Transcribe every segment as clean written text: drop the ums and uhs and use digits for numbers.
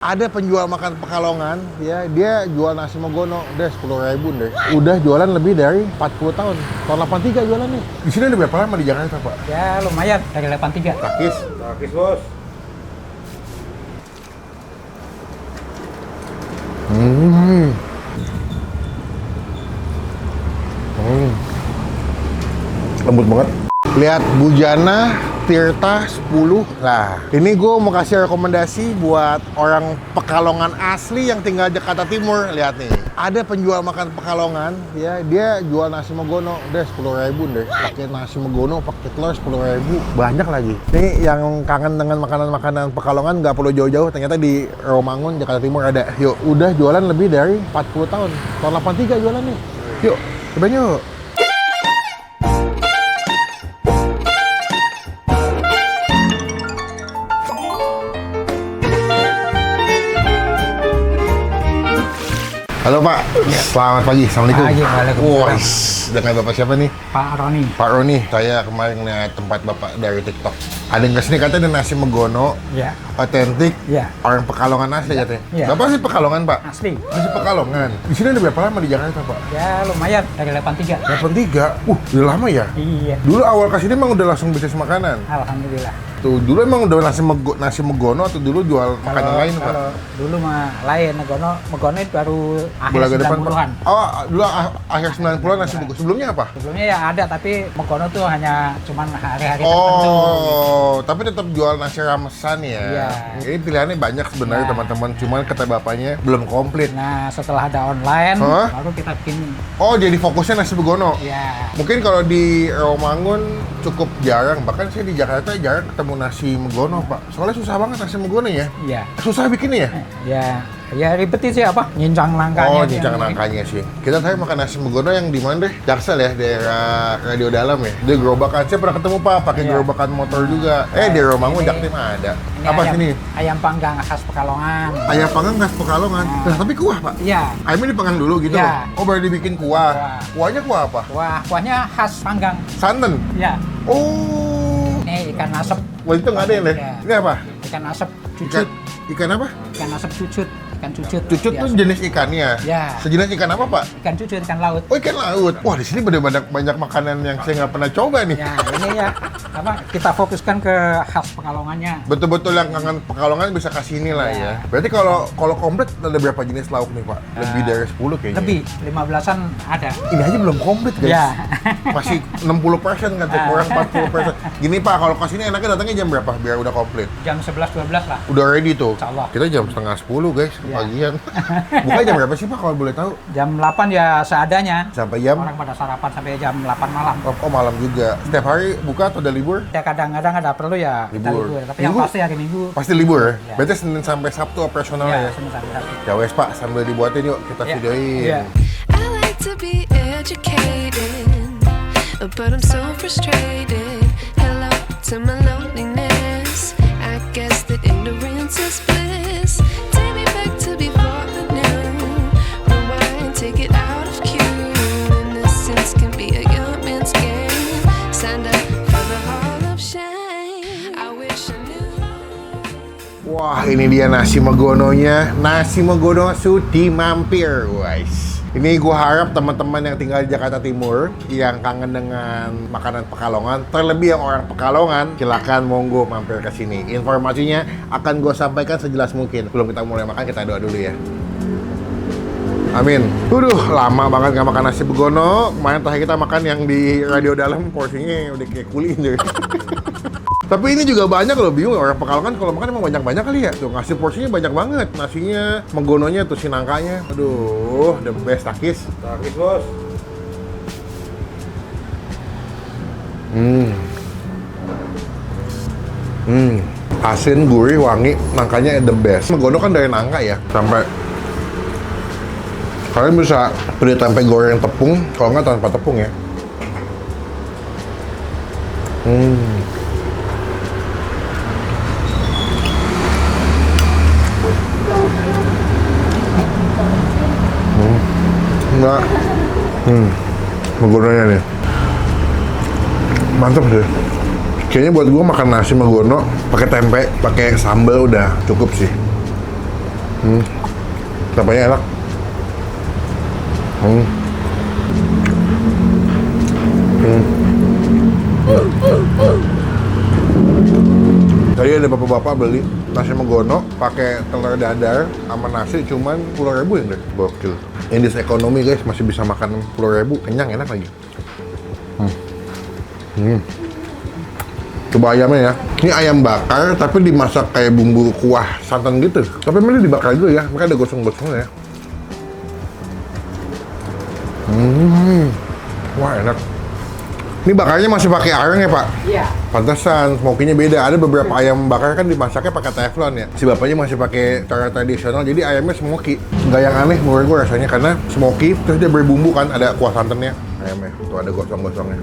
Ada penjual makan Pekalongan, ya dia jual nasi Megono, udah 10.000 deh. Udah jualan lebih dari 40 tahun. Tahun 83 jualan nih. Di sini udah berapa lama di Jakarta, Pak? Ya lumayan, dari 83. Takis. Takis, Bos. Lembut banget. Lihat Bujana Tirta 10. Nah, ini gue mau kasih rekomendasi buat orang Pekalongan asli yang tinggal Jakarta Timur. Lihat nih, ada penjual makan Pekalongan, ya dia jual nasi Megono, udah 10.000 deh. Pakai nasi Megono, pakai telur 10.000, banyak lagi. Ini yang kangen dengan makanan-makanan Pekalongan nggak perlu jauh-jauh, ternyata di Rawamangun, Jakarta Timur ada. Yuk, udah jualan lebih dari 40 tahun. Tahun 83 jualan nih. Yuk, cobain yuk. Halo Pak, selamat pagi, Assalamualaikum. Pagi, waalaikumsalam. Wah, dengan Bapak siapa nih? Pak Roni. Pak Roni, saya kemarin lihat tempat Bapak dari TikTok. Ada yang kesini katanya ada nasi Megono, Ya, otentik, ya, orang Pekalongan asli katanya. Ya. Bapak sih Pekalongan Pak? asli. Masih Pekalongan. Di sini udah berapa lama di Jakarta Pak? Ya lumayan, dari 83. 83? Udah lama ya? Iya, Dulu awal kesini emang udah langsung bisnis makanan? alhamdulillah. Tuh, dulu emang udah nasi Megono atau dulu jual makanan lain Pak? Kalau dulu mah lain, Megono itu baru akhir Bulaga depan Pak? 90-an. Oh, dulu akhir 90-an nasi Megono. Sebelumnya apa? Sebelumnya ya ada, tapi Megono tuh hanya cuman hari-hari tertentu. Oh, tapi tetap jual nasi ramesan ya. Iya. Ini pilihannya banyak sebenarnya Iya. teman-teman, cuman kata bapaknya belum komplit. Nah, setelah ada online, Hah? baru kita bikin. Oh, jadi fokusnya nasi Megono. Ya, Mungkin kalau di Rawamangun cukup jarang, bahkan saya di Jakarta jarang ketemu nasi Megono, Pak. Soalnya susah banget nasi Megono ya. iya. Susah bikinnya ya? Ya ribetin sih apa? Nyincang langkahnya. Oh, sih cincang yang bikin. nangkanya sih. Kita tadi makan nasi Megono yang di mana deh? Jaksel ya, daerah Radio Dalam ya. Dia gerobakan, saya pernah ketemu Pak, pakai Iya. gerobakan motor juga. Di Rawamangun Ini- Jaktim ada. Ini Apa ayam, sini? Ayam panggang khas Pekalongan. Ayam panggang khas Pekalongan. Nah, tapi kuah, Pak. Iya. Ayamnya dipanggang dulu gitu. Iya. Oh, baru dibikin kuah. Kuah. Kuahnya kuah apa? Wah, kuahnya khas panggang. Santan. Ya, Oh. ini ikan asap. Wah, itu nggak ada ya, Le? Iya. Ini apa? Ikan asap Ikan, cucut. ikan apa? Ikan asap cucut. Ikan cucut. Cucut Ya, tuh jenis ikannya. Ya. Sejenis ikan apa, Pak? Ikan cucut, ikan laut. Oh, ikan laut. Wah, di sini banyak makanan yang saya nggak pernah coba nih. Ya, ini ya apa? Kita fokuskan ke khas Pekalongannya. Betul-betul yang kangen Pekalongan bisa kasih ini lah ya. Ya. Berarti kalau komplit ada berapa jenis lauk nih, Pak? Lebih dari 10 kayaknya. Lebih 15-an ada. Ini aja belum komplit, guys. Ya. Masih 60% kan, kurang 40%. Gini, Pak, kalau ke sini enaknya datangnya jam berapa biar udah komplit? Jam 11-12 lah. Udah ready tuh. Insya Allah. Kita jam setengah 10, guys, Ya. kepagian. Buka jam berapa sih, Pak, kalau boleh tahu? Jam 8 ya seadanya. Sampai jam? Orang pada sarapan sampai jam 8 malam. Oh, malam juga. Setiap hari buka atau ada libur? Ya kadang-kadang ada perlu ya kita Libur. libur. Tapi yang Minggu? pasti hari Minggu. Pasti libur ya? Ya. Berarti Senin sampai Sabtu operasional Ya, ya? Senin sampai Sabtu. Ya wes, Pak, sambil dibuatin yuk, kita Ya. videoin. Iya. I like to be educated, but I'm so frustrated. Hello to my loneliness. I guess that ignorance is bliss. Take me back to before the new. Rewind, take it out of cue. Innocence can be a young man's game. Signed up for the hall of shame. I wish I knew. Wah, ini dia nasi Megononya. Nasi Megono Sudi mampir, guys. Ini gue harap teman-teman yang tinggal di Jakarta Timur yang kangen dengan makanan Pekalongan, terlebih yang orang Pekalongan, silakan monggo mampir ke sini. Informasinya akan gue sampaikan sejelas mungkin. Sebelum kita mulai makan, kita doa dulu ya. Amin. Lama banget nggak makan nasi Megono. Kemarin terakhir kita makan yang di Radio Dalam, porsinya udah kayak kuli deh. Tapi ini juga banyak loh, bingung orang Pekalongan kalau makan emang banyak-banyak kali ya. Tuh ngasih porsinya banyak banget. Nasinya, Megononya, tuh si nangkanya. Aduh, the best Takis. Takis, Bos. Asin, gurih, wangi, nangkanya the best. Megono kan dari nangka ya. Sampai kalian bisa beli tempe goreng tepung, kalau nggak tanpa tepung ya. Enggak. Megononya nih. Mantap deh. Kayaknya buat gua makan nasi Megono pakai tempe, pakai sambal udah cukup sih. Tapanya enak. Tadi ada bapak-bapak beli nasi megono pakai telur dadar sama nasi cuman 10.000 yang deh, gokil. Ini ekonomi guys, masih bisa makan 10.000, kenyang, enak lagi. Coba ayamnya ya. Ini ayam bakar tapi dimasak kayak bumbu kuah santan gitu. Tapi ini dibakar dulu ya, mereka ada gosong-gosongnya ya. Wah enak. Ini bakarnya masih pakai arang ya Pak? Iya. Pantesan, smokinya beda. Ada beberapa ayam bakar kan dimasaknya pakai teflon ya. Si bapaknya masih pakai cara tradisional, jadi ayamnya smoky. Nggak yang aneh menurut gue rasanya karena smoky, terus dia berbumbu kan, ada kuah santannya. Ayamnya, tuh ada gosong-gosongnya.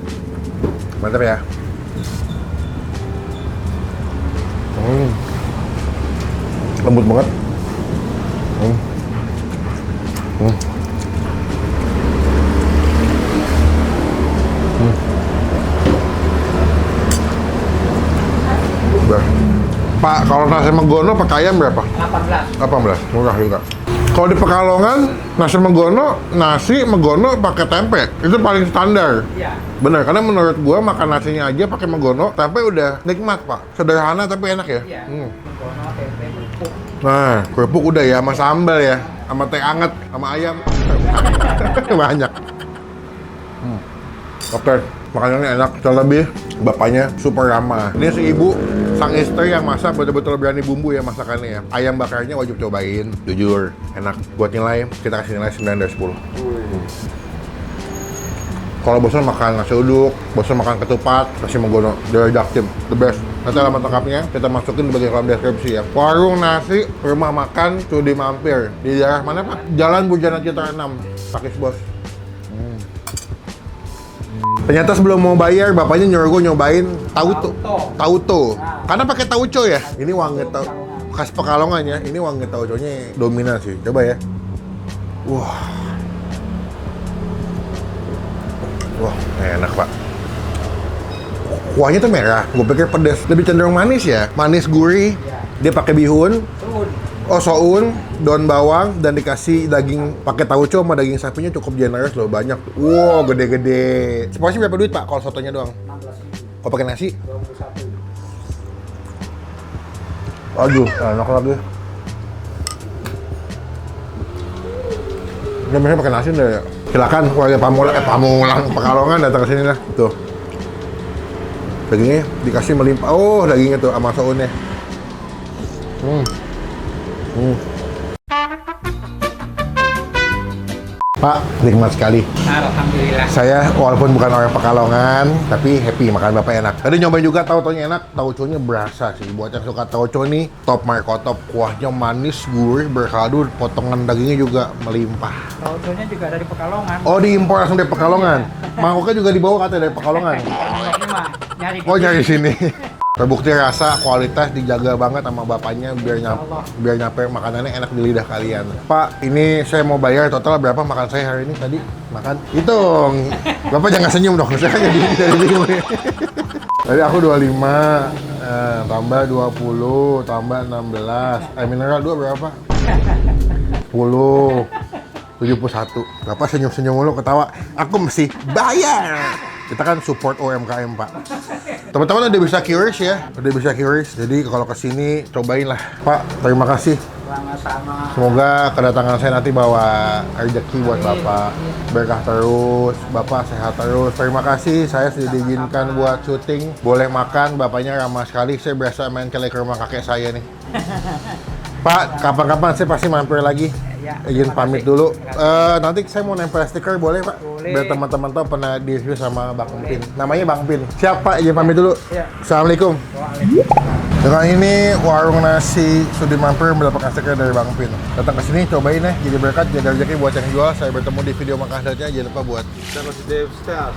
Mantap ya. Lembut banget. Pak, kalau nasi megono pakai ayam berapa? 18. 18, murah juga. Kalau di Pekalongan, nasi megono pakai tempe. Itu paling standar. Iya. Bener, karena menurut gua makan nasinya aja pakai megono, tempe udah nikmat, Pak. Sederhana tapi enak ya. Iya. Megono, tempe, kerupuk. Nah, kerupuk udah ya, sama sambal ya, sama teh anget, sama ayam. Banyak. Oke, makanannya enak. Terlebih bapaknya super ramah. Ini si ibu, sang istri yang masak betul-betul berani bumbu ya masakannya ya. Ayam bakarnya wajib cobain, jujur enak. Buat nilai, kita kasih nilai 9 dari 10. Kalau bosan makan nasi uduk, bosan makan ketupat, kasih megono dari Daktim, the best. Nanti alamat lengkapnya kita masukin di bagian kolom deskripsi ya. Warung nasi, rumah makan, Sudi Mampir. Di daerah mana Pak? Jalan Bujana Citra 6, Pakis Bos. Ternyata sebelum mau bayar, bapaknya nyuruh gue nyobain tauco. Karena pakai tauco ya. Ini wangi khas Pekalongan ya. Ini wangi tauconya dominan sih. Coba ya. Wah, enak Pak. Kuahnya tuh merah. Gue pikir pedas. Lebih cenderung manis ya. Manis gurih. Dia pakai bihun. Soun, daun bawang, dan dikasih daging pakai tauco sama daging sapinya cukup generous loh, banyak. Wow, gede-gede. Seporsi berapa duit Pak kalau sotonya doang? 16.000. Kalau pakai nasi? 21. Aduh, enak lagi. Ini biasanya pakai nasi deh. Silakan warga Pamulang Pekalongan datang ke sini lah. Tuh. Dagingnya dikasih melimpah. Oh, dagingnya tuh sama sounnya. Pak, nikmat sekali. Alhamdulillah. Saya walaupun bukan orang Pekalongan, tapi happy makan Bapak enak. Tadi nyobain juga tauconya enak, tauconya berasa sih. Buat yang suka tauco nih, top marko top. Kuahnya manis, gurih, berkaldu, potongan dagingnya juga melimpah. Tauconya juga dari Pekalongan. Oh, diimpor langsung dari Pekalongan. Mangkoknya juga dibawa katanya dari Pekalongan. Ini mah nyari. Oh, dari sini. Terbukti rasa, kualitas dijaga banget sama bapaknya biar nyampe makanannya enak di lidah kalian. Pak, ini saya mau bayar total berapa makan saya hari ini tadi? Makan? Hitung. Bapak jangan senyum dong, saya kan jadi bingung. Tadi aku 25, tambah 20, tambah 16. Air mineral 2 berapa? 10. 71. Bapak senyum-senyum mulu ketawa. Aku mesti bayar. Kita kan support UMKM, Pak. Teman-teman udah bisa curious ya. Udah bisa curious. Jadi kalau kesini cobain lah. Pak, terima kasih. Sama-sama. Semoga kedatangan saya nanti bawa rezeki buat Bapak. Berkah terus, Bapak sehat terus. Terima kasih, saya sudah diizinkan buat syuting. Boleh makan, Bapaknya ramah sekali. Saya berasa main ke rumah kakek saya nih. Pak, kapan-kapan saya pasti mampir lagi. Ya, Izin pamit dulu. Nanti saya mau nempel stiker, boleh Pak? Boleh. Biar teman-teman tahu pernah di-review sama Bang Pin. Namanya Bang Pin. Siap Pak, izin pamit dulu. Ya. Assalamualaikum. Dengan ini warung nasi Sudi Mampir mendapatkan stiker dari Bang Pin. Datang ke sini cobain ya, jadi berkat, jadi rezeki buat yang jual. Saya bertemu di video makan selanjutnya. Jangan lupa buat That was Dave Stout.